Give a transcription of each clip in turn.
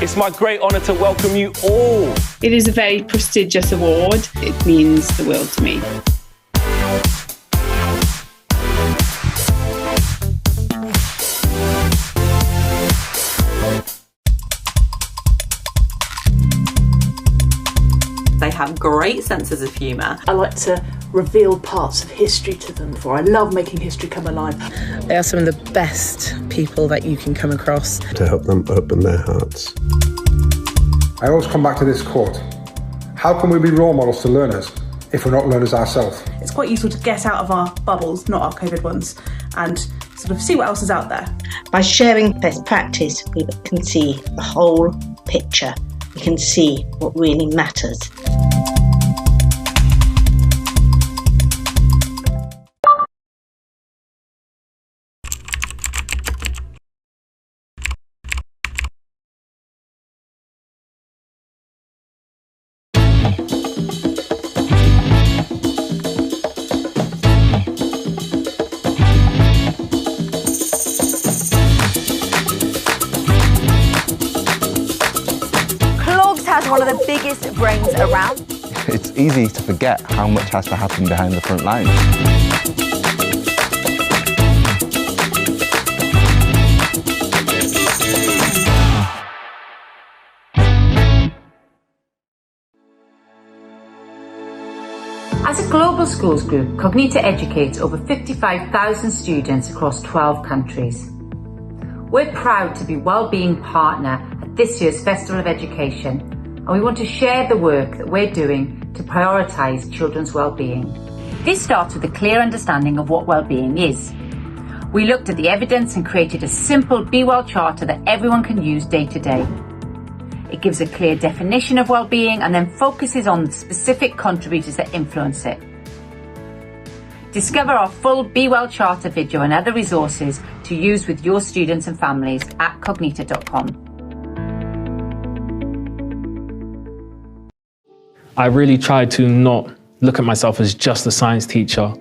It's my great honour to welcome you all. It is a very prestigious award. It means the world to me. They have great senses of humour. I like to reveal parts of history to them, for I love making history come alive. They are some of the best people that you can come across. To help them open their hearts. I always come back to this quote. How can we be role models to learners if we're not learners ourselves? It's quite useful to get out of our bubbles, not our COVID ones, and sort of see what else is out there. By sharing best practice, we can see the whole picture. We can see what really matters. Has one of the biggest brains around. It's easy to forget how much has to happen behind the front line. As a global schools group, Cognita educates over 55,000 students across 12 countries. We're proud to be Wellbeing Partner at this year's Festival of Education, and we want to share the work that we're doing to prioritise children's well-being. This starts with a clear understanding of what well-being is. We looked at the evidence and created a simple Be Well charter that everyone can use day to day. It gives a clear definition of well-being and then focuses on the specific contributors that influence it. Discover our full Be Well charter video and other resources to use with your students and families at cognita.com. I really try to not look at myself as just a science teacher.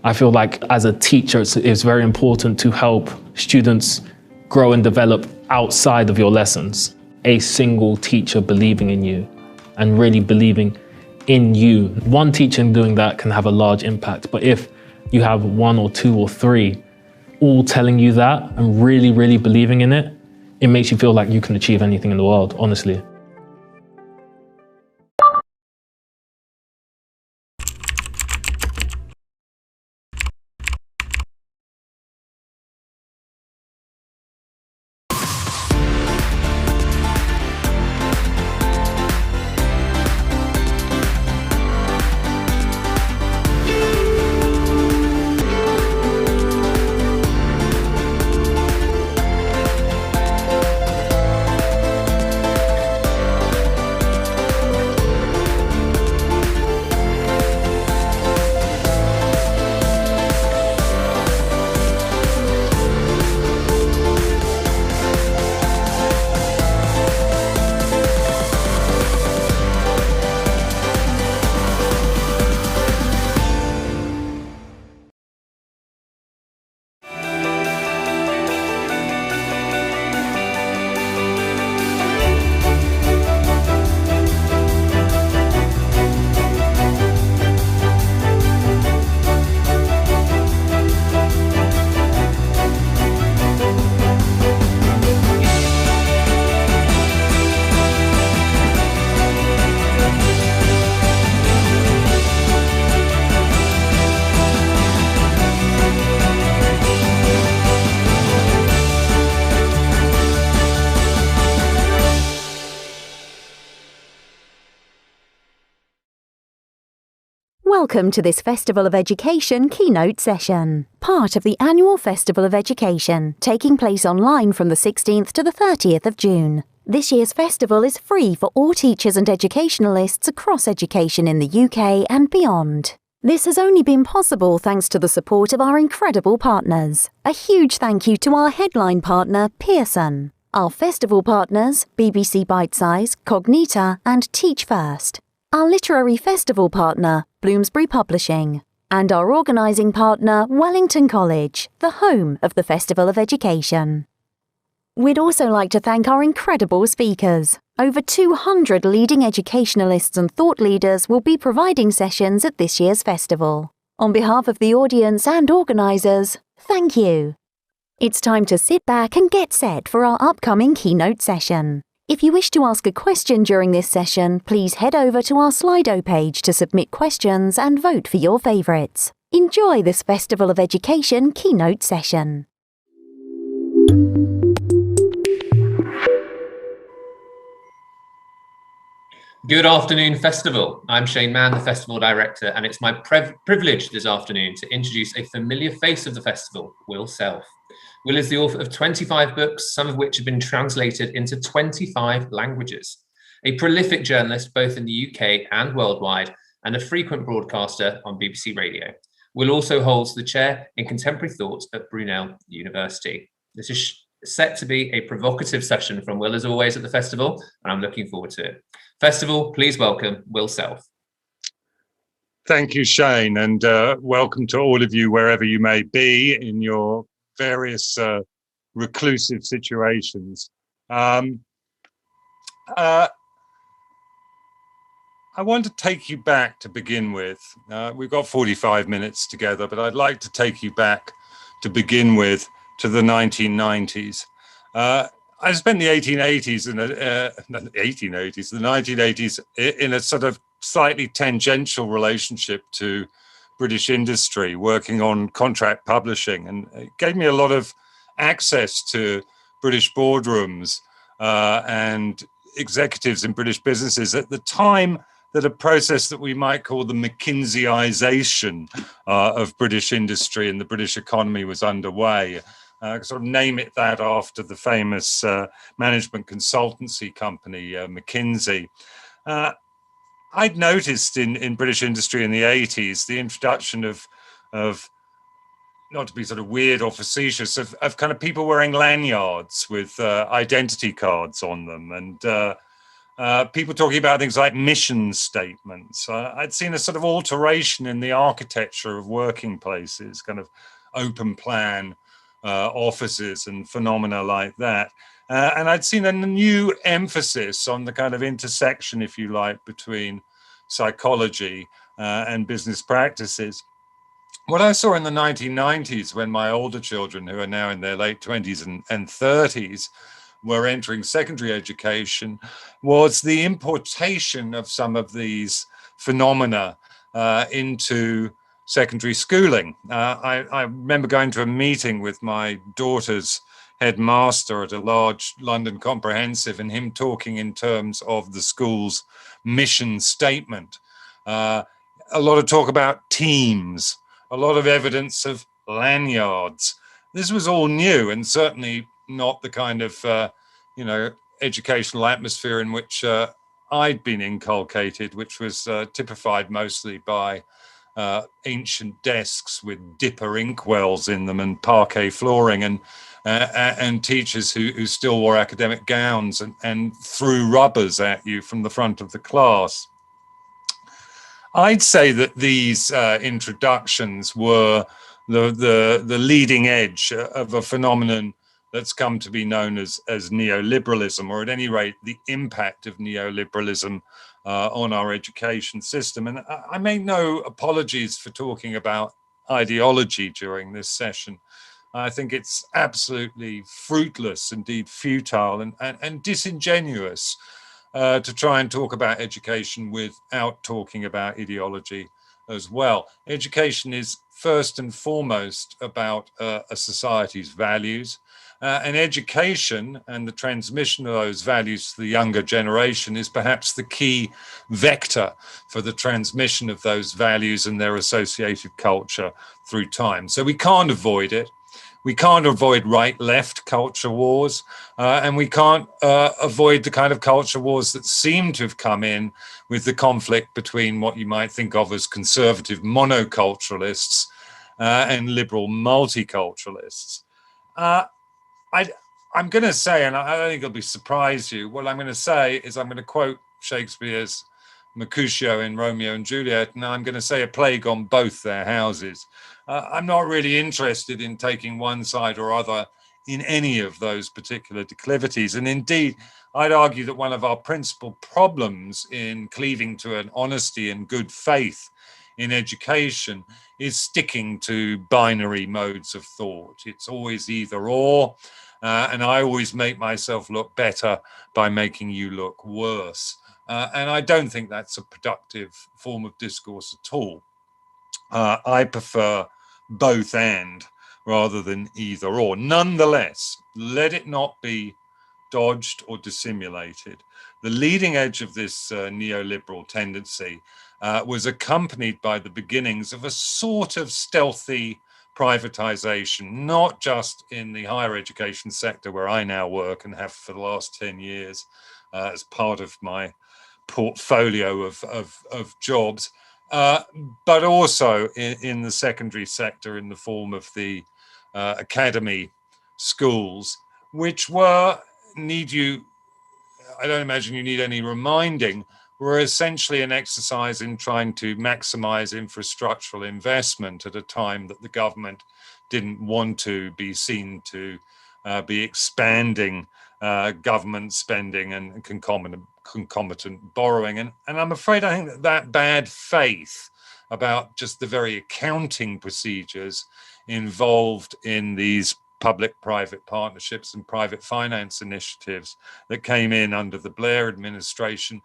I feel like as a teacher, it's very important to help students grow and develop outside of your lessons. A single teacher believing in you and really believing in you. One teacher doing that can have a large impact, but if you have one or two or three all telling you that and really, really believing in it, it makes you feel like you can achieve anything in the world, honestly. Welcome to this Festival of Education keynote session, part of the annual Festival of Education, taking place online from the 16th to the 30th of June. This year's festival is free for all teachers and educationalists across education in the UK and beyond. This has only been possible thanks to the support of our incredible partners. A huge thank you to our headline partner, Pearson, our festival partners, BBC Bitesize, Cognita and Teach First, our literary festival partner, Bloomsbury Publishing, and our organising partner, Wellington College, the home of the Festival of Education. We'd also like to thank our incredible speakers. Over 200 leading educationalists and thought leaders will be providing sessions at this year's festival. On behalf of the audience and organisers, thank you. It's time to sit back and get set for our upcoming keynote session. If you wish to ask a question during this session, please head over to our Slido page to submit questions and vote for your favourites. Enjoy this Festival of Education keynote session. Good afternoon, Festival. I'm Shane Mann, the Festival Director, and it's my privilege this afternoon to introduce a familiar face of the festival, Will Self. Will is the author of 25 books, some of which have been translated into 25 languages. A prolific journalist both in the UK and worldwide, and a frequent broadcaster on BBC Radio. Will also holds the chair in contemporary thought at Brunel University. This is set to be a provocative session from Will as always at the festival, and I'm looking forward to it. Festival, please welcome Will Self. Thank you, Shane, and welcome to all of you wherever you may be in your various reclusive situations. I want to take you back to begin with. We've got 45 minutes together, but I'd like to take you back to begin with to the 1990s. I spent the 1880s and the 1980s in a sort of slightly tangential relationship to British industry, working on contract publishing, and it gave me a lot of access to British boardrooms and executives in British businesses at the time that a process that we might call the McKinseyization of British industry and the British economy was underway. Sort of name it that after the famous management consultancy company, McKinsey. I'd noticed in British industry in the 80s the introduction of not to be sort of weird or facetious, of kind of people wearing lanyards with identity cards on them, and people talking about things like mission statements. I'd seen a sort of alteration in the architecture of working places, kind of open plan offices and phenomena like that. And I'd seen a new emphasis on the kind of intersection, if you like, between psychology and business practices. What I saw in the 1990s, when my older children, who are now in their late 20s and 30s, were entering secondary education, was the importation of some of these phenomena into secondary schooling. I remember going to a meeting with my daughter's headmaster at a large London comprehensive, and him talking in terms of the school's mission statement. A lot of talk about teams, a lot of evidence of lanyards. This was all new, and certainly not the kind of educational atmosphere in which I'd been inculcated, which was typified mostly by ancient desks with dipper inkwells in them and parquet flooring, and teachers who still wore academic gowns and threw rubbers at you from the front of the class. I'd say that these introductions were the leading edge of a phenomenon that's come to be known as neoliberalism, or at any rate, the impact of neoliberalism on our education system. And I make no apologies for talking about ideology during this session. I think it's absolutely fruitless, indeed futile and disingenuous to try and talk about education without talking about ideology as well. Education is first and foremost about a society's values. And education and the transmission of those values to the younger generation is perhaps the key vector for the transmission of those values and their associated culture through time. So we can't avoid it. We can't avoid right-left culture wars, and we can't avoid the kind of culture wars that seem to have come in with the conflict between what you might think of as conservative monoculturalists and liberal multiculturalists. I'm going to say, and I don't think it'll surprise you, what I'm going to say is I'm going to quote Shakespeare's Mercutio in Romeo and Juliet, and I'm going to say a plague on both their houses. I'm not really interested in taking one side or other in any of those particular declivities. And indeed, I'd argue that one of our principal problems in cleaving to an honesty and good faith in education is sticking to binary modes of thought. It's always either or, and I always make myself look better by making you look worse. And I don't think that's a productive form of discourse at all. I prefer both and rather than either or. Nonetheless, let it not be dodged or dissimulated. The leading edge of this neoliberal tendency was accompanied by the beginnings of a sort of stealthy privatization, not just in the higher education sector where I now work and have for the last 10 years as part of my portfolio of jobs, but also in the secondary sector in the form of the academy schools, which were, I don't imagine you need any reminding, were essentially an exercise in trying to maximize infrastructural investment at a time that the government didn't want to be seen to be expanding government spending and concomitant borrowing. And I'm afraid I think that bad faith about just the very accounting procedures involved in these public-private partnerships and private finance initiatives that came in under the Blair administration,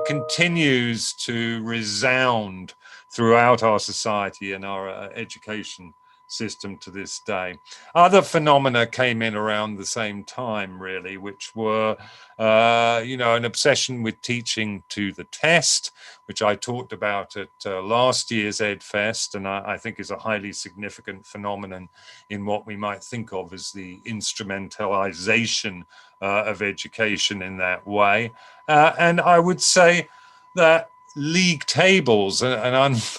continues to resound throughout our society and our education system to this day. Other phenomena came in around the same time, really, which were, an obsession with teaching to the test, which I talked about at last year's EdFest, and I think is a highly significant phenomenon in what we might think of as the instrumentalization of education in that way. And I would say that league tables, an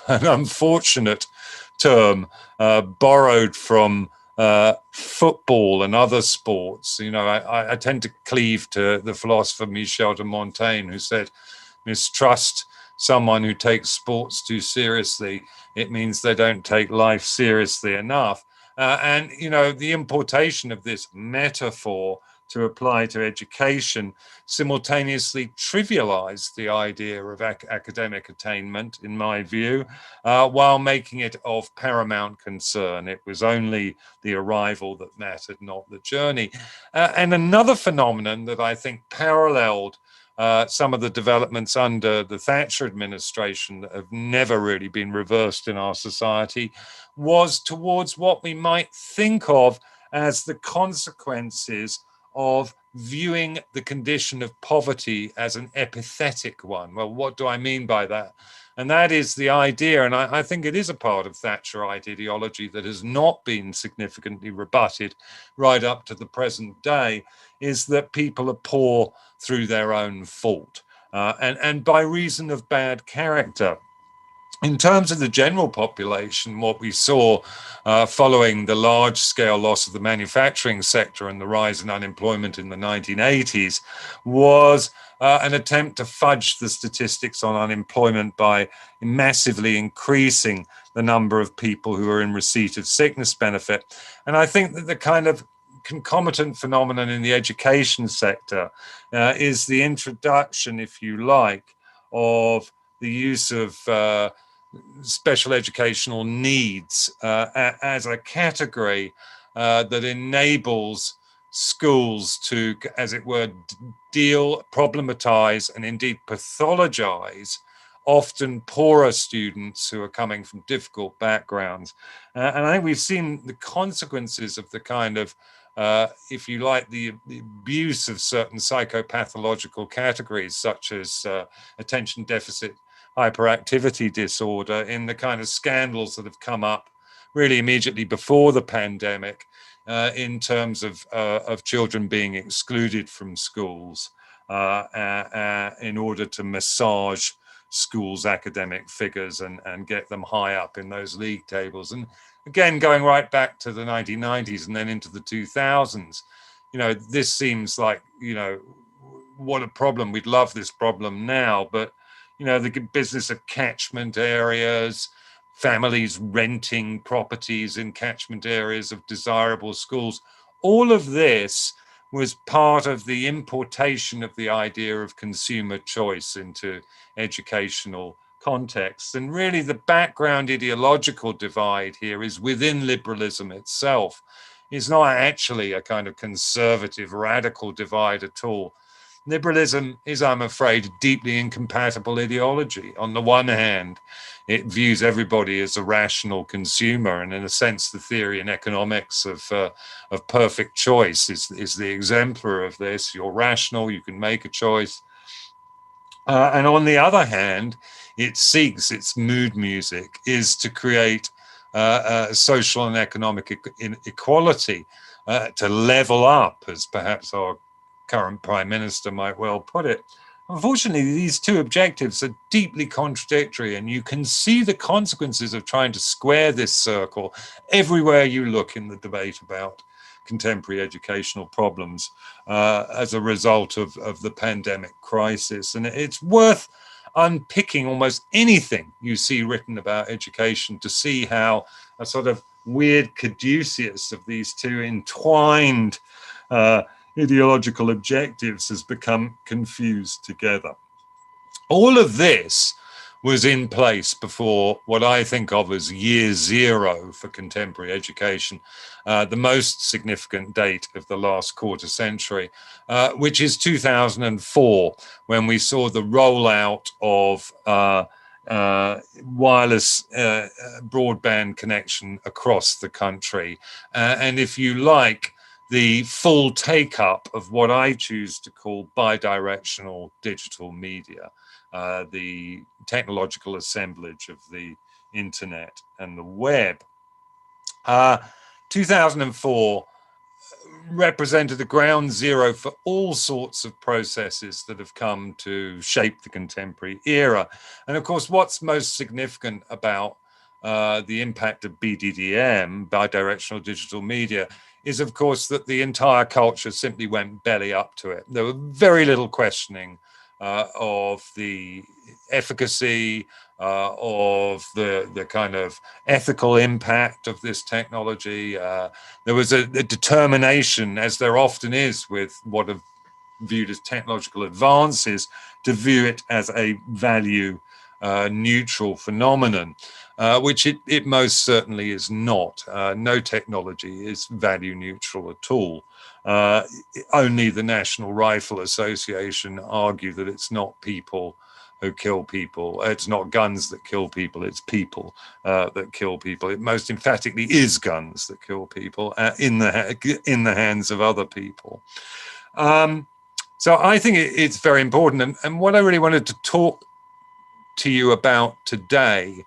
unfortunate term borrowed from football and other sports. I tend to cleave to the philosopher Michel de Montaigne, who said, mistrust someone who takes sports too seriously. It means they don't take life seriously enough. And the importation of this metaphor to apply to education simultaneously trivialized the idea of academic attainment, in my view, while making it of paramount concern. It was only the arrival that mattered, not the journey. And another phenomenon that I think paralleled some of the developments under the Thatcher administration that have never really been reversed in our society was towards what we might think of as the consequences of viewing the condition of poverty as an epithetic one. Well, what do I mean by that? And that is the idea, and I think it is a part of Thatcherite ideology that has not been significantly rebutted right up to the present day, is that people are poor through their own fault and by reason of bad character. In terms of the general population, what we saw following the large-scale loss of the manufacturing sector and the rise in unemployment in the 1980s was an attempt to fudge the statistics on unemployment by massively increasing the number of people who are in receipt of sickness benefit. And I think that the kind of concomitant phenomenon in the education sector is the introduction, if you like, of the use of special educational needs as a category that enables schools to, as it were, deal, problematize, and indeed pathologize often poorer students who are coming from difficult backgrounds. And I think we've seen the consequences of the kind of, if you like, the abuse of certain psychopathological categories, such as attention deficit hyperactivity disorder, in the kind of scandals that have come up really immediately before the pandemic, in terms of children being excluded from schools in order to massage schools' academic figures and get them high up in those league tables. And again, going right back to the 1990s and then into the 2000s, you know, this seems like, you know, what a problem. We'd love this problem now, but, you know, the business of catchment areas, families renting properties in catchment areas of desirable schools, all of this was part of the importation of the idea of consumer choice into educational contexts. And really the background ideological divide here is within liberalism itself. It's not actually a kind of conservative radical divide at all. Liberalism is, I'm afraid, a deeply incompatible ideology. On the one hand, it views everybody as a rational consumer, and in a sense, the theory in economics of perfect choice is the exemplar of this. You're rational, you can make a choice. And on the other hand, it seeks, its mood music is to create social and economic equality, to level up, as perhaps our current Prime Minister might well put it. Unfortunately, these two objectives are deeply contradictory, and you can see the consequences of trying to square this circle everywhere you look in the debate about contemporary educational problems as a result of the pandemic crisis. And it's worth unpicking almost anything you see written about education to see how a sort of weird caduceus of these two entwined ideological objectives has become confused together. All of this was in place before what I think of as year zero for contemporary education, the most significant date of the last quarter century, which is 2004, when we saw the rollout of wireless broadband connection across the country. And if you like, the full take-up of what I choose to call bidirectional digital media, the technological assemblage of the internet and the web. 2004 represented the ground zero for all sorts of processes that have come to shape the contemporary era. And of course, what's most significant about the impact of BDDM, bidirectional digital media, is of course that the entire culture simply went belly up to it. There was very little questioning of the efficacy, of the kind of ethical impact of this technology. There was a determination, as there often is with what are viewed as technological advances, to view it as a value neutral phenomenon, which it most certainly is not. No technology is value neutral at all. Only the National Rifle Association argue that it's not people who kill people. It's not guns that kill people, it's people that kill people. It most emphatically is guns that kill people in the hands of other people. So I think it's very important. And what I really wanted to talk to you about today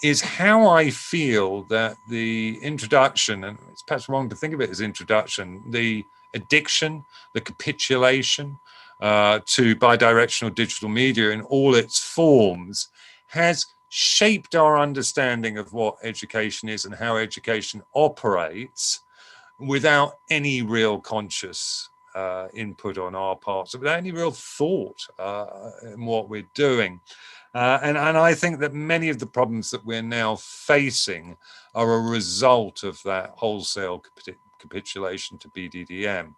is how I feel that the introduction, and it's perhaps wrong to think of it as introduction, the addiction, the capitulation to bidirectional digital media in all its forms has shaped our understanding of what education is and how education operates without any real conscious input on our part, so without any real thought in what we're doing. And I think that many of the problems that we're now facing are a result of that wholesale capitulation to BDDM,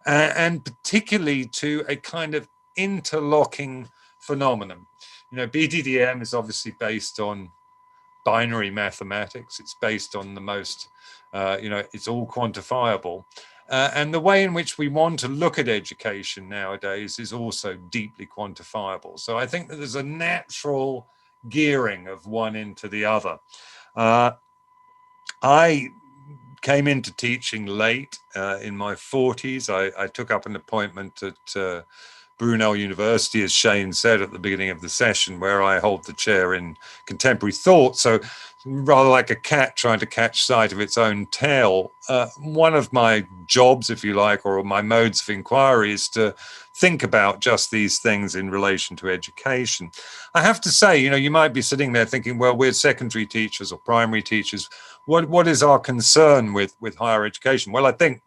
and particularly to a kind of interlocking phenomenon. You know, BDDM is obviously based on binary mathematics. It's based on the most, it's all quantifiable. And the way in which we want to look at education nowadays is also deeply quantifiable. So I think that there's a natural gearing of one into the other. I came into teaching late in my 40s. I took up an appointment at Brunel University, as Shane said at the beginning of the session, where I hold the chair in contemporary thought. So rather like a cat trying to catch sight of its own tail, one of my jobs, if you like, or my modes of inquiry is to think about just these things in relation to education. I have to say, you might be sitting there thinking, well, we're secondary teachers or primary teachers. What is our concern with higher education? Well, I think,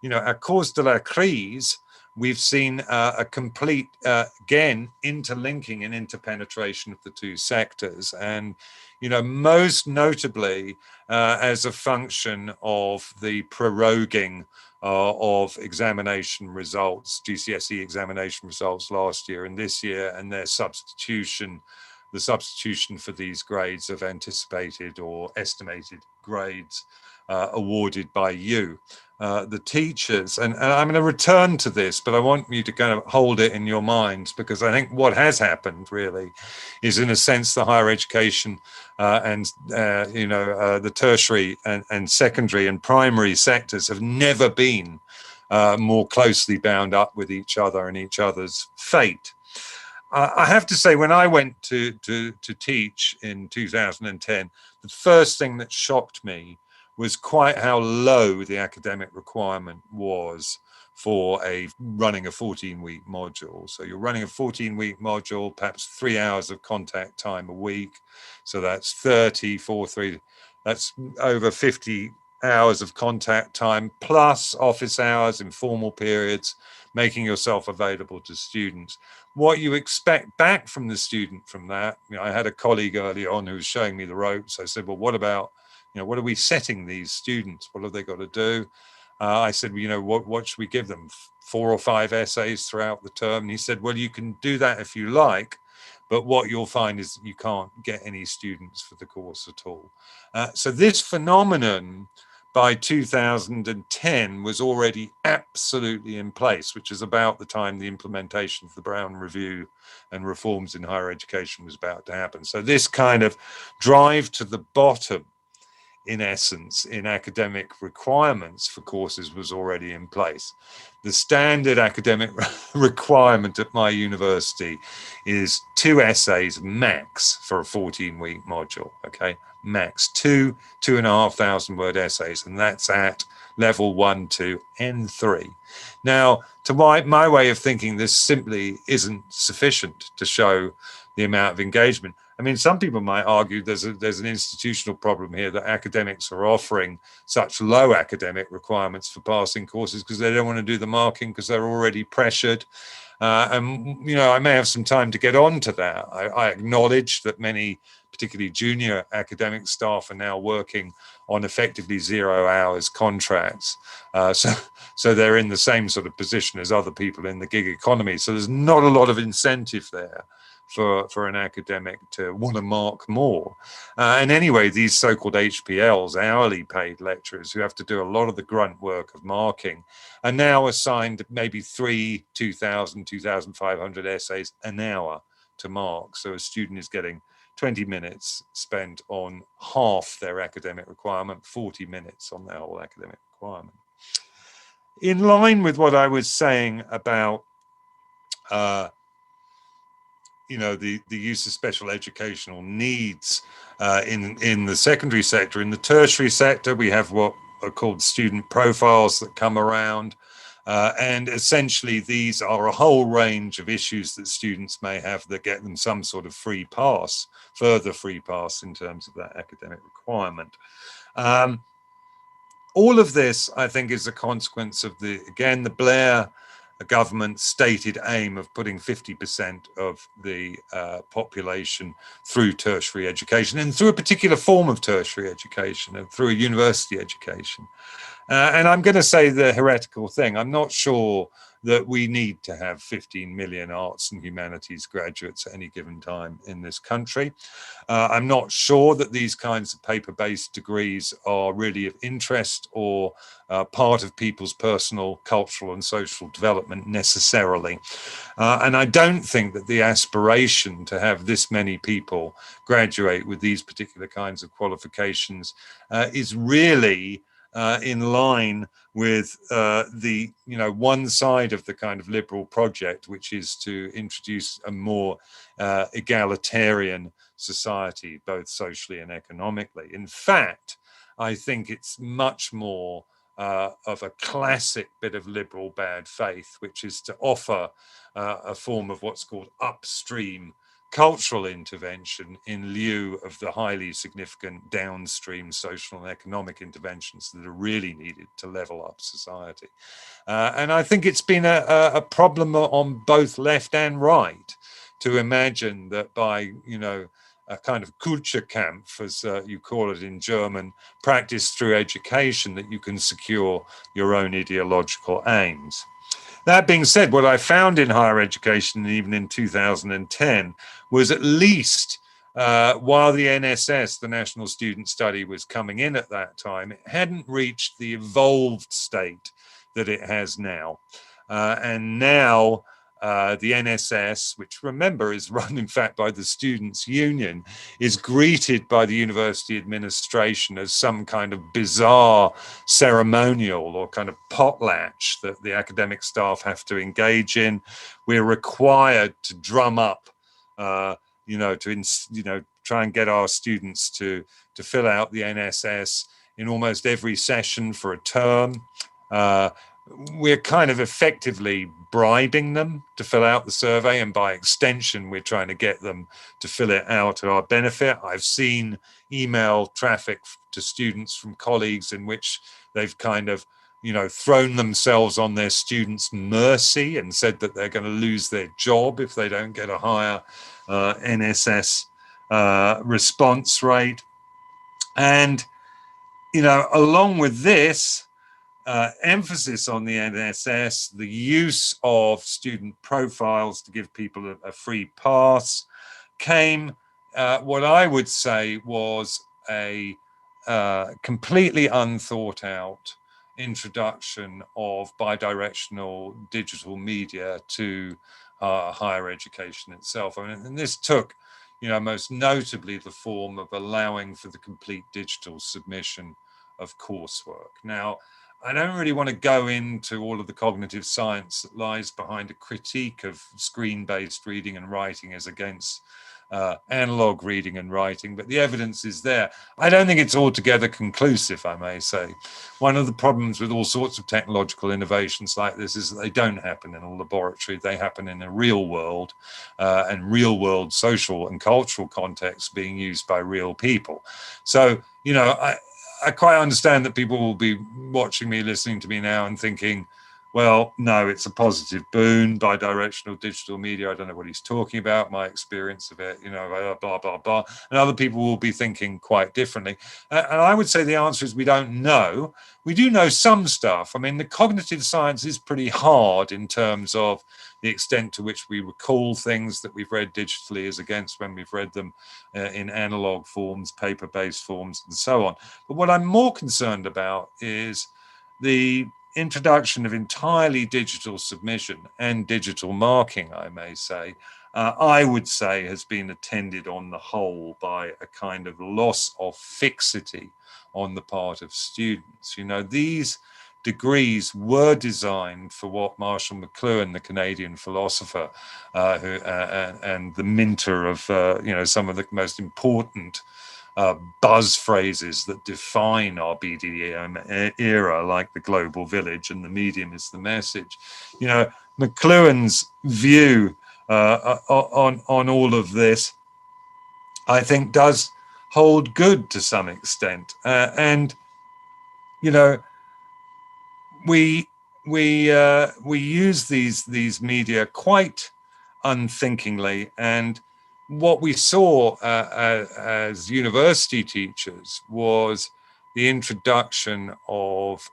at cause de la crise, we've seen a complete, again, interlinking and interpenetration of the two sectors. And, most notably as a function of the proroguing of examination results, GCSE examination results last year and this year, and their substitution, the substitution for these grades of anticipated or estimated grades awarded by you, the teachers. And I'm going to return to this, but I want you to kind of hold it in your minds, because I think what has happened really is, in a sense, the higher education and the tertiary and secondary and primary sectors have never been more closely bound up with each other and each other's fate. I have to say, when I went to teach in 2010, the first thing that shocked me was quite how low the academic requirement was for running a 14-week module. So you're running a 14-week module, perhaps 3 hours of contact time a week. So that's 3, that's over 50 hours of contact time, plus office hours, informal periods, making yourself available to students. What you expect back from the student from that, I had a colleague early on who was showing me the ropes. I said, well, what about, what are we setting these students? What have they got to do? I said, well, what should we give them? 4 or 5 essays throughout the term? And he said, well, you can do that if you like, but what you'll find is that you can't get any students for the course at all. So this phenomenon by 2010 was already absolutely in place, which is about the time the implementation of the Brown Review and reforms in higher education was about to happen. So this kind of drive to the bottom, in essence, in academic requirements for courses was already in place. The standard academic requirement at my university is 2 essays max for a 14-week module, okay? Max 2,500 word essays, and that's at level 1, 2, and 3. Now, to my way of thinking, this simply isn't sufficient to show the amount of engagement. I mean, some people might argue there's an institutional problem here, that academics are offering such low academic requirements for passing courses because they don't want to do the marking because they're already pressured. And, I may have some time to get on to that. I acknowledge that many, particularly junior academic staff, are now working on effectively 0 hours contracts. So they're in the same sort of position as other people in the gig economy. So there's not a lot of incentive there for an academic to want to mark more. And anyway, these so-called HPLs, hourly paid lecturers, who have to do a lot of the grunt work of marking, are now assigned maybe 2,000, 2,500 essays an hour to mark. So a student is getting 20 minutes spent on half their academic requirement, 40 minutes on their whole academic requirement. In line with what I was saying about the use of special educational needs in the secondary sector. In the tertiary sector, we have what are called student profiles that come around. And essentially, these are a whole range of issues that students may have that get them some sort of free pass, further free pass in terms of that academic requirement. All of this, I think, is a consequence of the Blair government's stated aim of putting 50% of the population through tertiary education, and through a particular form of tertiary education, and through a university education. And I'm going to say the heretical thing. I'm not sure that we need to have 15 million arts and humanities graduates at any given time in this country. I'm not sure that these kinds of paper-based degrees are really of interest or part of people's personal, cultural and social development necessarily. And I don't think that the aspiration to have this many people graduate with these particular kinds of qualifications is really in line with the one side of the kind of liberal project, which is to introduce a more egalitarian society, both socially and economically. In fact, I think it's much more of a classic bit of liberal bad faith, which is to offer a form of what's called upstream cultural intervention in lieu of the highly significant downstream social and economic interventions that are really needed to level up society. And I think it's been a problem on both left and right to imagine that by, a kind of Kulturkampf, as you call it in German, practice through education, that you can secure your own ideological aims. That being said, what I found in higher education, even in 2010, was at least while the NSS, the National Student Study, was coming in at that time, it hadn't reached the evolved state that it has now. And now the NSS, which remember is run in fact by the Students' Union, is greeted by the university administration as some kind of bizarre ceremonial or kind of potlatch that the academic staff have to engage in. We're required to drum up, try and get our students to fill out the NSS in almost every session for a term. We're kind of effectively bribing them to fill out the survey, and by extension, we're trying to get them to fill it out to our benefit. I've seen email traffic to students from colleagues in which they've kind of, thrown themselves on their students' mercy and said that they're going to lose their job if they don't get a higher NSS response rate. And, along with this, emphasis on the NSS, the use of student profiles to give people a free pass, came what I would say was a completely unthought out introduction of bidirectional digital media to higher education itself. And this took, most notably the form of allowing for the complete digital submission of coursework. Now, I don't really want to go into all of the cognitive science that lies behind a critique of screen-based reading and writing as against analog reading and writing, but the evidence is there. I don't think it's altogether conclusive, I may say. One of the problems with all sorts of technological innovations like this is that they don't happen in a laboratory. They happen in a real world and real world social and cultural context being used by real people. So, I quite understand that people will be watching me, listening to me now and thinking, well, no, it's a positive boon, bidirectional digital media. I don't know what he's talking about, my experience of it, blah, blah, blah. And other people will be thinking quite differently. And I would say the answer is we don't know. We do know some stuff. I mean, the cognitive science is pretty hard in terms of the extent to which we recall things that we've read digitally as against when we've read them in analog forms, paper-based forms, and so on. But what I'm more concerned about is the introduction of entirely digital submission and digital marking, I may say, I would say has been attended on the whole by a kind of loss of fixity on the part of students. These degrees were designed for what Marshall McLuhan, the Canadian philosopher, and the minter of some of the most important buzz phrases that define our BDM era, like the global village and the medium is the message. McLuhan's view on all of this, I think, does hold good to some extent. And we use these media quite unthinkingly, and what we saw as university teachers was the introduction of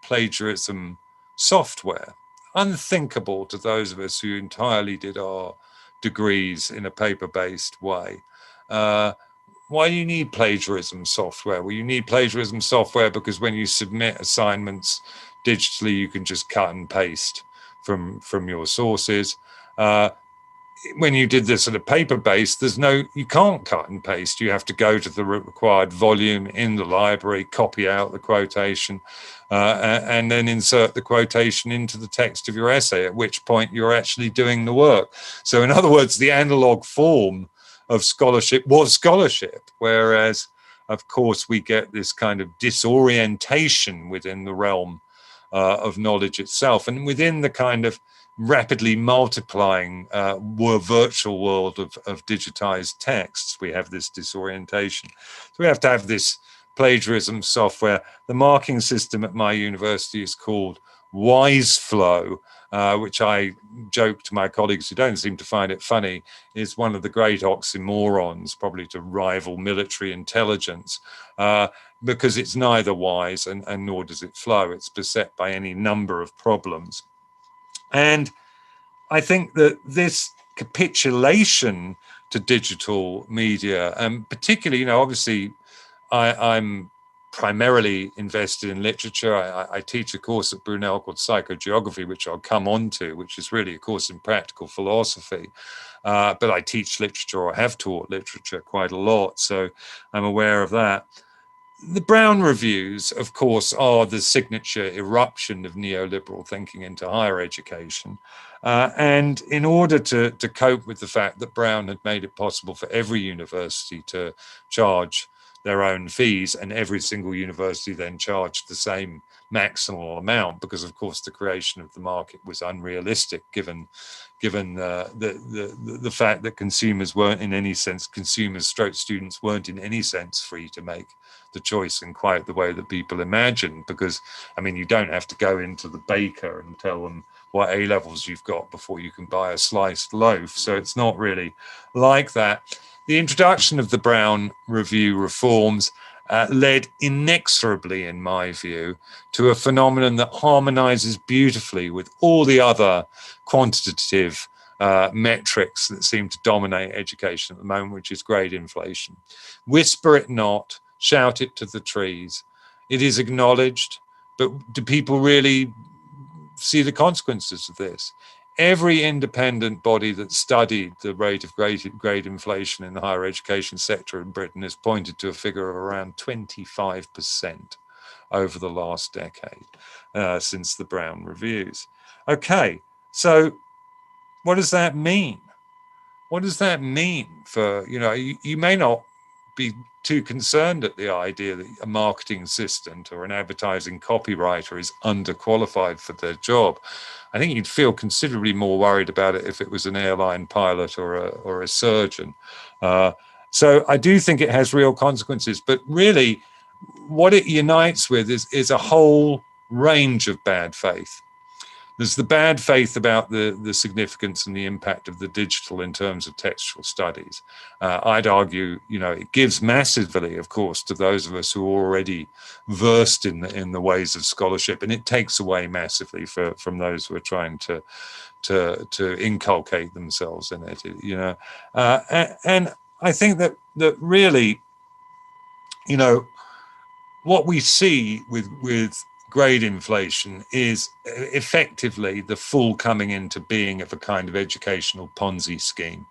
plagiarism software. unthinkable to those of us who entirely did our degrees in a paper-based way. Why do you need plagiarism software? Well, you need plagiarism software because when you submit assignments digitally, you can just cut and paste from your sources. When you did this at a paper-based, you can't cut and paste. You have to go to the required volume in the library, copy out the quotation, and then insert the quotation into the text of your essay, at which point you're actually doing the work. So in other words, the analog form of scholarship was scholarship, whereas, of course, we get this kind of disorientation within the realm of knowledge itself, and within the kind of rapidly multiplying virtual world of digitized texts, we have this disorientation. So we have to have this plagiarism software. The marking system at my university is called WiseFlow, which I joke to my colleagues who don't seem to find it funny, is one of the great oxymorons, probably to rival military intelligence, because it's neither wise and nor does it flow. It's beset by any number of problems. And I think that this capitulation to digital media, and particularly, obviously, I'm primarily invested in literature. I teach a course at Brunel called Psychogeography, which I'll come on to, which is really a course in practical philosophy. But I teach literature, or have taught literature quite a lot, so I'm aware of that. The Brown reviews, of course, are the signature eruption of neoliberal thinking into higher education. And in order to cope with the fact that Brown had made it possible for every university to charge their own fees, and every single university then charged the same maximal amount, because of course the creation of the market was unrealistic given the fact that consumers weren't in any sense, students weren't in any sense free to make the choice in quite the way that people imagined. Because you don't have to go into the baker and tell them what A levels you've got before you can buy a sliced loaf. So it's not really like that. The introduction of the Brown Review reforms led inexorably, in my view, to a phenomenon that harmonizes beautifully with all the other quantitative metrics that seem to dominate education at the moment, which is grade inflation. Whisper it not, shout it to the trees. It is acknowledged, but do people really see the consequences of this? Every independent body that studied the rate of grade inflation in the higher education sector in Britain has pointed to a figure of around 25% over the last decade since the Brown Reviews. Okay, so what does that mean? What does that mean for, you may not be too concerned at the idea that a marketing assistant or an advertising copywriter is underqualified for their job. I think you'd feel considerably more worried about it if it was an airline pilot or a surgeon. So I do think it has real consequences, but really what it unites with is a whole range of bad faith. There's the bad faith about the significance and the impact of the digital in terms of textual studies. I'd argue, it gives massively, of course, to those of us who are already versed in the ways of scholarship, and it takes away massively from those who are trying to inculcate themselves in it. And I think that really, what we see with grade inflation is effectively the full coming into being of a kind of educational Ponzi scheme.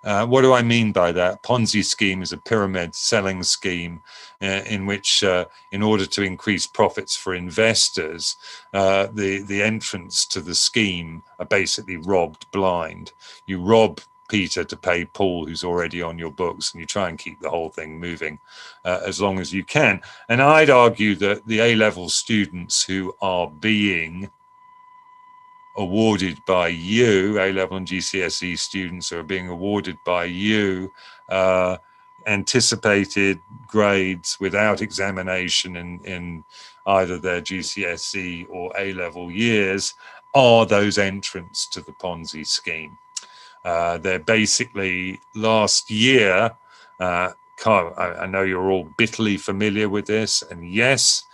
What do I mean by that? Ponzi scheme is a pyramid selling scheme in which, in order to increase profits for investors, the entrants to the scheme are basically robbed blind. You rob Peter to pay Paul, who's already on your books, and you try and keep the whole thing moving as long as you can. And I'd argue that the A-level students who are being awarded by you, A-level and GCSE students who are being awarded by you, anticipated grades without examination in either their GCSE or A-level years, are those entrants to the Ponzi scheme. They're basically last year, I know you're all bitterly familiar with this, and yes,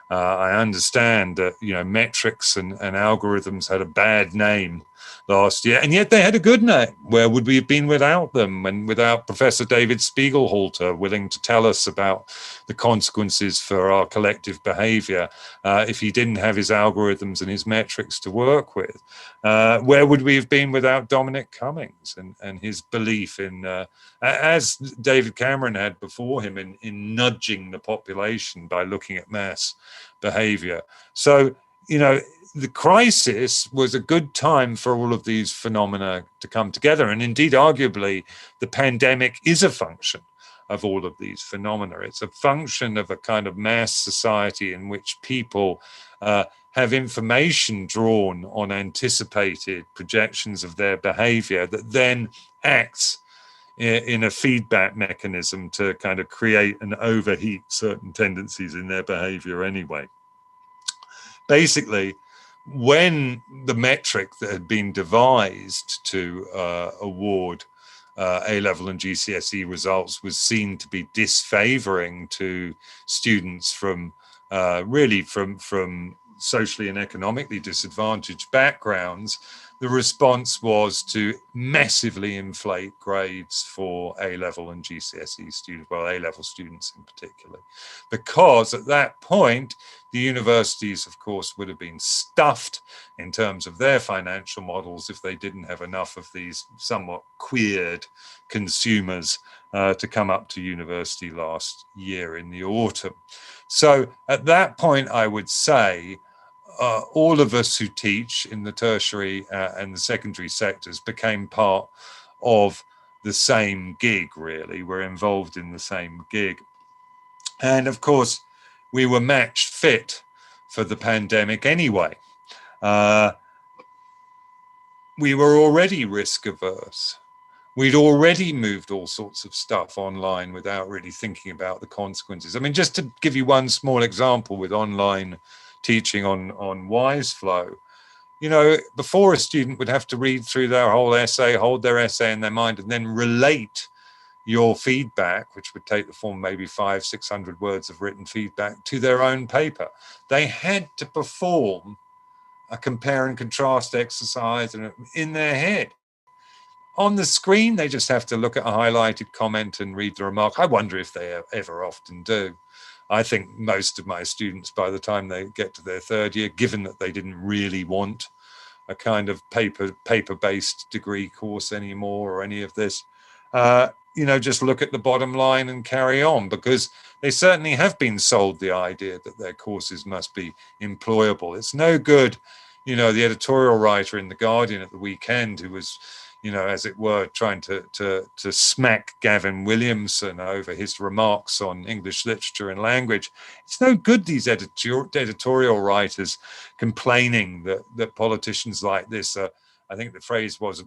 I understand that, metrics and algorithms had a bad name last year, and yet they had a good name. Where would we have been without them, and without Professor David Spiegelhalter willing to tell us about the consequences for our collective behavior if he didn't have his algorithms and his metrics to work with? Where would we have been without Dominic Cummings and his belief in, as David Cameron had before him, in nudging the population by looking at mass behavior? So, the crisis was a good time for all of these phenomena to come together. And indeed, arguably, the pandemic is a function of all of these phenomena. It's a function of a kind of mass society in which people have information drawn on anticipated projections of their behavior that then acts in a feedback mechanism to kind of create and overheat certain tendencies in their behavior anyway. Basically, when the metric that had been devised to award A-level and GCSE results was seen to be disfavoring to students from socially and economically disadvantaged backgrounds, the response was to massively inflate grades for A-level and GCSE students, well, A-level students in particular, because at that point, the universities, of course, would have been stuffed in terms of their financial models if they didn't have enough of these somewhat queered consumers to come up to university last year in the autumn. So at that point, I would say, all of us who teach in the tertiary and the secondary sectors became part of the same gig, really. We're involved in the same gig. And of course, we were match fit for the pandemic anyway. We were already risk averse. We'd already moved all sorts of stuff online without really thinking about the consequences. I mean, just to give you one small example with online teaching on Wiseflow, before a student would have to read through their whole essay, hold their essay in their mind, and then relate your feedback, which would take the form maybe 500-600 words of written feedback, to their own paper. They had to perform a compare and contrast exercise in their head. On the screen, they just have to look at a highlighted comment and read the remark. I wonder if they ever often do. I think most of my students, by the time they get to their third year, given that they didn't really want a kind of paper-based degree course anymore or any of this, just look at the bottom line and carry on, because they certainly have been sold the idea that their courses must be employable. It's no good, the editorial writer in The Guardian at the weekend who was, as it were, trying to smack Gavin Williamson over his remarks on English literature and language. It's no good, these editorial writers complaining that politicians like this are, I think the phrase was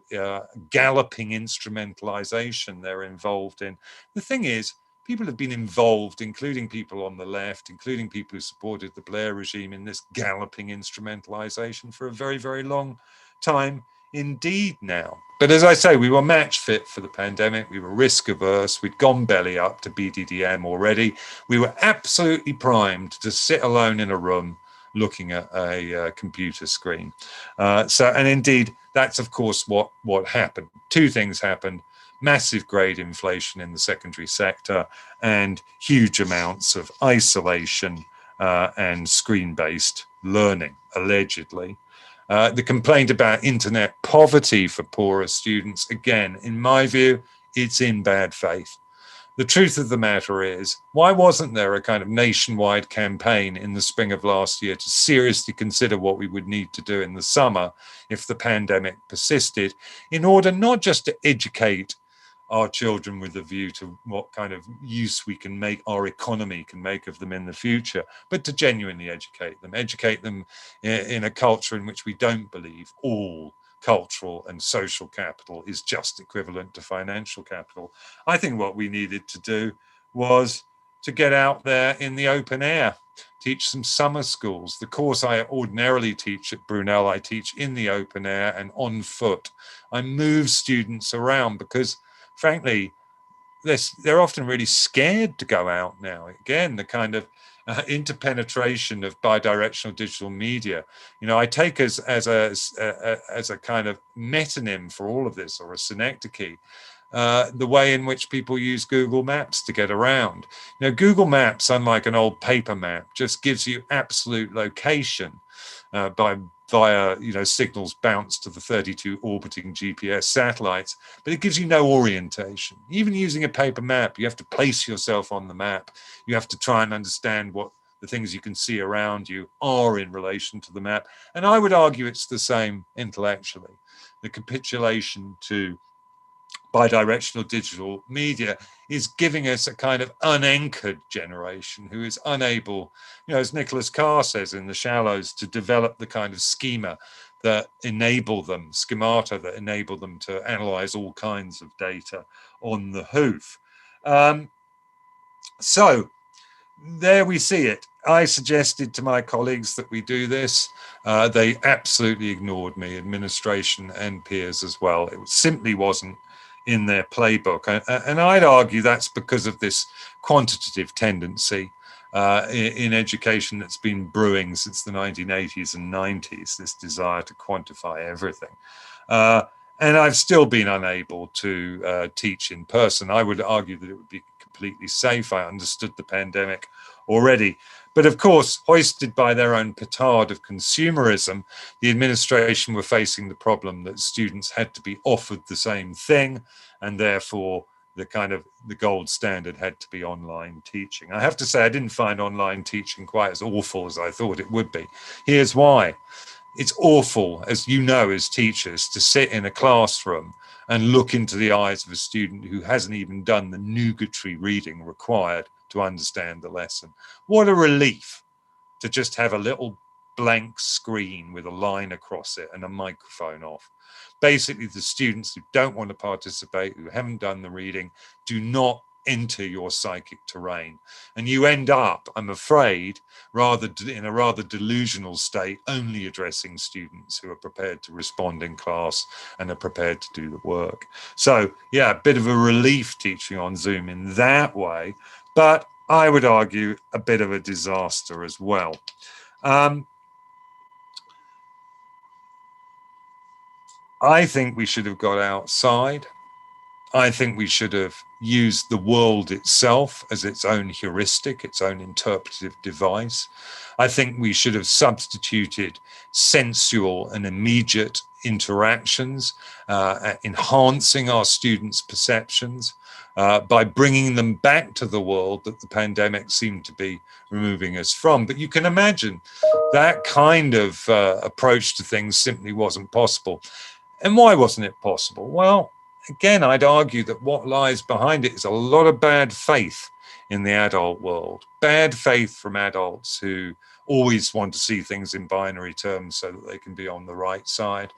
galloping instrumentalization they're involved in. The thing is, people have been involved, including people on the left, including people who supported the Blair regime, in this galloping instrumentalization for a very, very long time indeed now. But as I say, we were match fit for the pandemic. We were risk averse. We'd gone belly up to BDDM already. We were absolutely primed to sit alone in a room looking at a computer screen. And indeed, that's of course what happened. Two things happened: massive grade inflation in the secondary sector and huge amounts of isolation and screen-based learning, allegedly. The complaint about internet poverty for poorer students, again, in my view, it's in bad faith. The truth of the matter is, why wasn't there a kind of nationwide campaign in the spring of last year to seriously consider what we would need to do in the summer if the pandemic persisted, in order not just to educate our children with a view to what kind of use our economy can make of them in the future, but to genuinely educate them in a culture in which we don't believe all cultural and social capital is just equivalent to financial capital. I think what we needed to do was to get out there in the open air, teach some summer schools. The course I ordinarily teach at Brunel, I teach in the open air and on foot. I move students around because, frankly, they're often really scared to go out now. Again, the kind of interpenetration of bidirectional digital media. I take as a kind of metonym for all of this, or a synecdoche, the way in which people use Google Maps to get around. Google Maps, unlike an old paper map, just gives you absolute location via signals bounced to the 32 orbiting GPS satellites, but it gives you no orientation. Even using a paper map, you have to place yourself on the map. You have to try and understand what the things you can see around you are in relation to the map. And I would argue it's the same intellectually. The capitulation to bidirectional digital media is giving us a kind of unanchored generation who is unable, as Nicholas Carr says in The Shallows, to develop the kind of schemata that enable them to analyze all kinds of data on the hoof. So there we see it. I suggested to my colleagues that we do this. They absolutely ignored me, administration and peers as well. It simply wasn't in their playbook. And I'd argue that's because of this quantitative tendency in education that's been brewing since the 1980s and 90s, this desire to quantify everything. And I've still been unable to teach in person. I would argue that it would be completely safe. I understood the pandemic already. But of course, hoisted by their own petard of consumerism, the administration were facing the problem that students had to be offered the same thing, and therefore the gold standard had to be online teaching. I have to say, I didn't find online teaching quite as awful as I thought it would be. Here's why. It's awful, as you know, as teachers, to sit in a classroom and look into the eyes of a student who hasn't even done the nugatory reading required to understand the lesson. What a relief to just have a little blank screen with a line across it and a microphone off. Basically, the students who don't want to participate, who haven't done the reading, do not enter your psychic terrain. And you end up, I'm afraid, in a rather delusional state, only addressing students who are prepared to respond in class and are prepared to do the work. So, yeah, a bit of a relief teaching on Zoom in that way, but I would argue a bit of a disaster as well. I think we should have got outside. I think we should have used the world itself as its own heuristic, its own interpretive device. I think we should have substituted sensual and immediate interactions, enhancing our students' perceptions by bringing them back to the world that the pandemic seemed to be removing us from. But you can imagine that kind of approach to things simply wasn't possible. And why wasn't it possible? Well, again, I'd argue that what lies behind it is a lot of bad faith in the adult world. Bad faith from adults who always want to see things in binary terms so that they can be on the right side.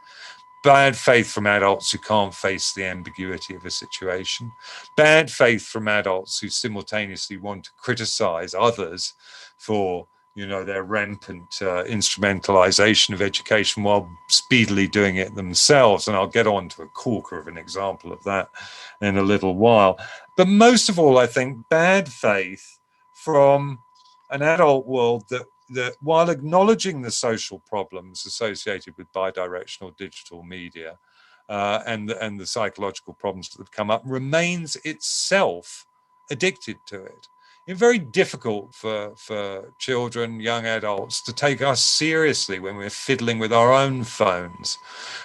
Bad faith from adults who can't face the ambiguity of a situation. Bad faith from adults who simultaneously want to criticize others for their rampant instrumentalization of education while speedily doing it themselves. And I'll get on to a corker of an example of that in a little while. But most of all, I think bad faith from an adult world that while acknowledging the social problems associated with bidirectional digital media and the psychological problems that have come up, remains itself addicted to it. It's very difficult for children, young adults, to take us seriously when we're fiddling with our own phones,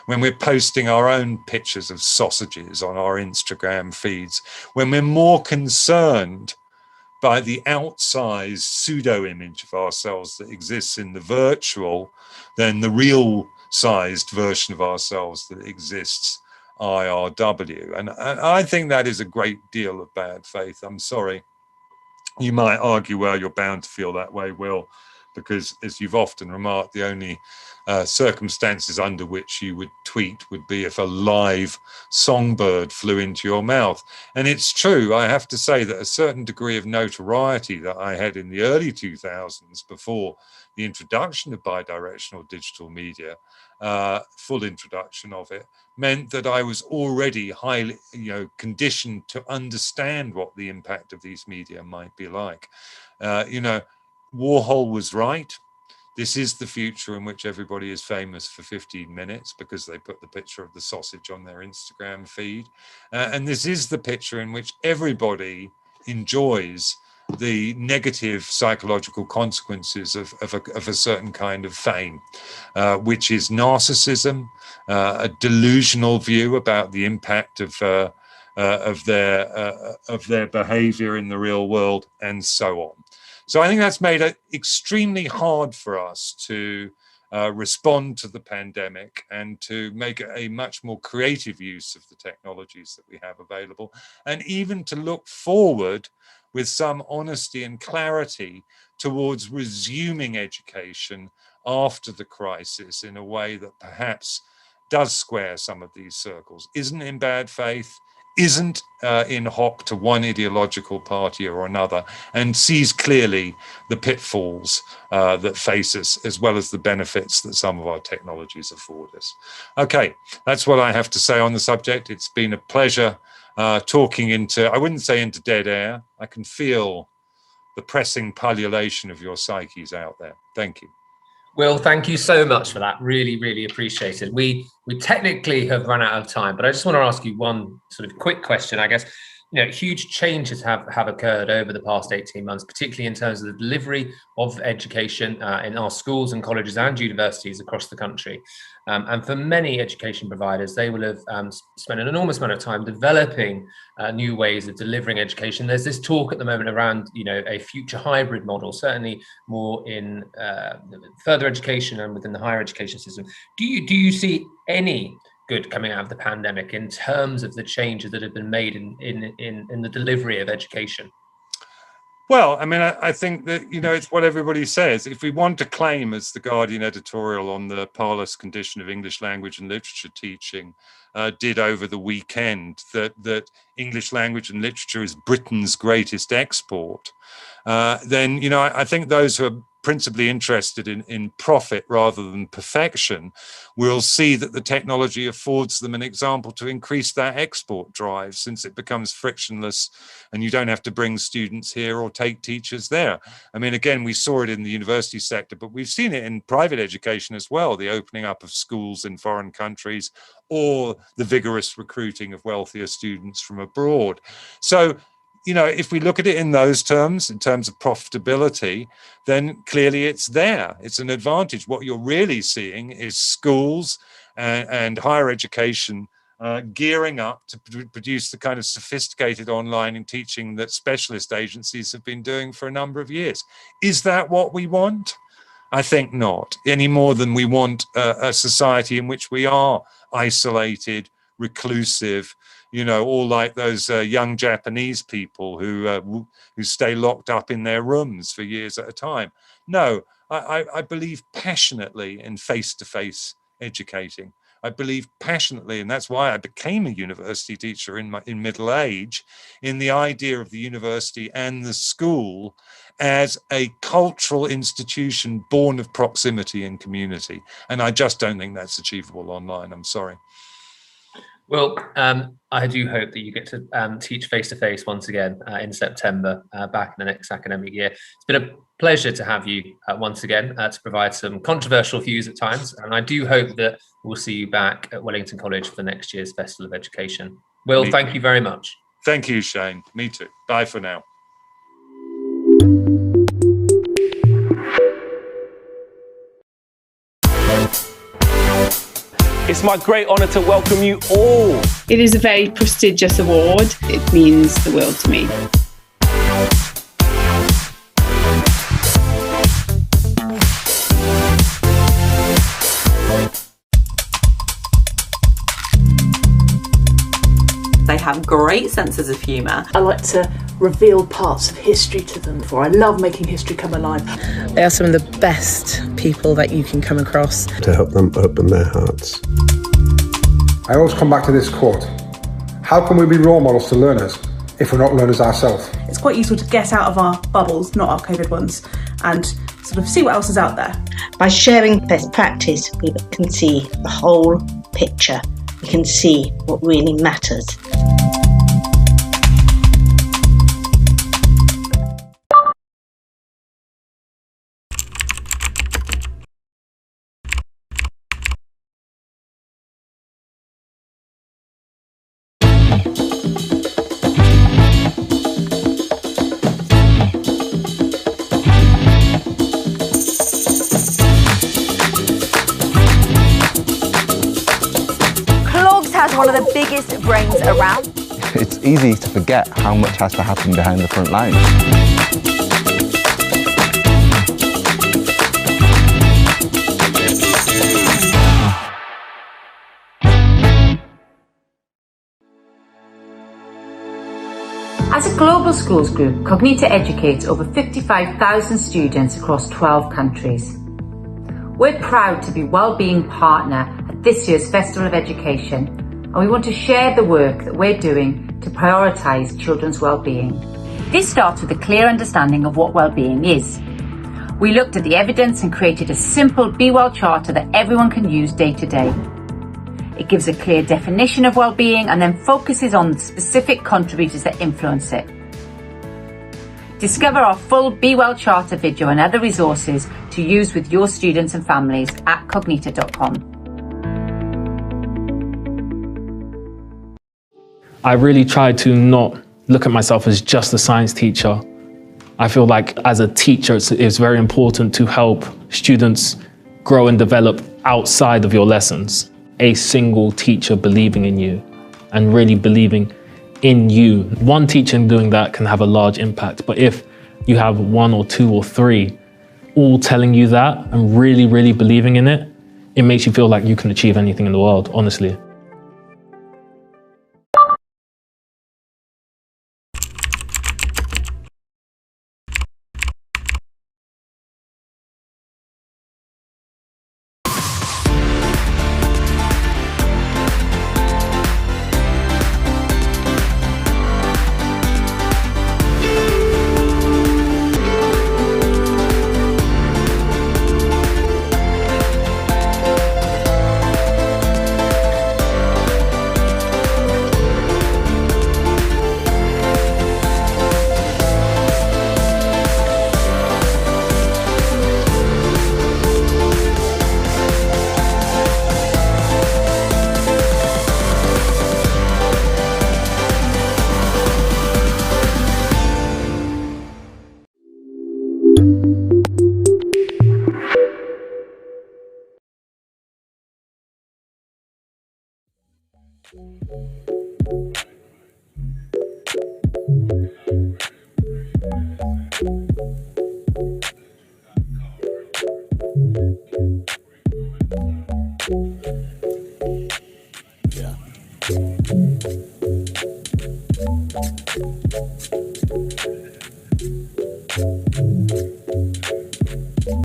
when we're posting our own pictures of sausages on our Instagram feeds, when we're more concerned by the outsized pseudo-image of ourselves that exists in the virtual than the real-sized version of ourselves that exists IRW. And I think that is a great deal of bad faith. I'm sorry. You might argue, well, you're bound to feel that way, Will, because as you've often remarked, the only circumstances under which you would tweet would be if a live songbird flew into your mouth. And it's true, I have to say that a certain degree of notoriety that I had in the early 2000s before the introduction of bidirectional digital media, full introduction of it, meant that I was already highly, conditioned to understand what the impact of these media might be like. Warhol was right. This is the future in which everybody is famous for 15 minutes because they put the picture of the sausage on their Instagram feed. And this is the picture in which everybody enjoys the negative psychological consequences of a certain kind of fame, which is narcissism, a delusional view about the impact of their behavior in the real world, and so on. So I think that's made it extremely hard for us to respond to the pandemic and to make a much more creative use of the technologies that we have available, and even to look forward with some honesty and clarity towards resuming education after the crisis in a way that perhaps does square some of these circles, isn't in bad faith, isn't in hock to one ideological party or another, and sees clearly the pitfalls that face us, as well as the benefits that some of our technologies afford us. Okay, that's what I have to say on the subject. It's been a pleasure talking into, I wouldn't say into dead air. I can feel the pressing pullulation of your psyches out there. Thank you. Will, thank you so much for that. Really, really appreciate it. We technically have run out of time, but I just want to ask you one sort of quick question, I guess. You know, huge changes have occurred over the past 18 months, particularly in terms of the delivery of education in our schools and colleges and universities across the country. And for many education providers, they will have spent an enormous amount of time developing new ways of delivering education. There's this talk at the moment around, you know, a future hybrid model, certainly more in further education and within the higher education system. Do you see any good coming out of the pandemic in terms of the changes that have been made in the delivery of education? Well, I mean, I think that, you know, it's what everybody says. If we want to claim, as the Guardian editorial on the parlous condition of English language and literature teaching did over the weekend, that English language and literature is Britain's greatest export, then, you know, I think those who are principally interested in profit rather than perfection will see that the technology affords them an example to increase that export drive, since it becomes frictionless and you don't have to bring students here or take teachers there. I mean, again, we saw it in the university sector, but we've seen it in private education as well, the opening up of schools in foreign countries or the vigorous recruiting of wealthier students from abroad. So, you know, if we look at it in those terms, in terms of profitability, then clearly it's there. It's an advantage. What you're really seeing is schools and higher education gearing up to produce the kind of sophisticated online and teaching that specialist agencies have been doing for a number of years. Is that what we want? I think not, any more than we want a society in which we are isolated, reclusive, you know, all like those young Japanese people who stay locked up in their rooms for years at a time. No, I believe passionately in face-to-face educating. I believe passionately, and that's why I became a university teacher in middle age, in the idea of the university and the school as a cultural institution born of proximity and community. And I just don't think that's achievable online. I'm sorry. Well, I do hope that you get to teach face-to-face once again in September, back in the next academic year. It's been a pleasure to have you once again to provide some controversial views at times. And I do hope that we'll see you back at Wellington College for next year's Festival of Education. Will, thank you very much. Thank you, Shane. Me too. Bye for now. It's my great honour to welcome you all. It is a very prestigious award. It means the world to me. They have great senses of humour. I like to reveal parts of history to them, for I love making history come alive. They are some of the best people that you can come across. To help them open their hearts. I always come back to this quote. How can we be role models to learners if we're not learners ourselves? It's quite useful to get out of our bubbles, not our COVID ones, and sort of see what else is out there. By sharing best practice, we can see the whole picture. We can see what really matters. to one of the biggest brains around. It's easy to forget how much has to happen behind the front lines. As a global schools group, Cognita educates over 55,000 students across 12 countries. We're proud to be Wellbeing Partner at this year's Festival of Education, and we want to share the work that we're doing to prioritise children's wellbeing. This starts with a clear understanding of what wellbeing is. We looked at the evidence and created a simple Be Well charter that everyone can use day to day. It gives a clear definition of wellbeing and then focuses on the specific contributors that influence it. Discover our full Be Well Charter video and other resources to use with your students and families at cognita.com. I really try to not look at myself as just a science teacher. I feel like as a teacher, it's very important to help students grow and develop outside of your lessons. A single teacher believing in you and really believing in you. One teacher doing that can have a large impact, but if you have one or two or three all telling you that and really, really believing in it, it makes you feel like you can achieve anything in the world, honestly.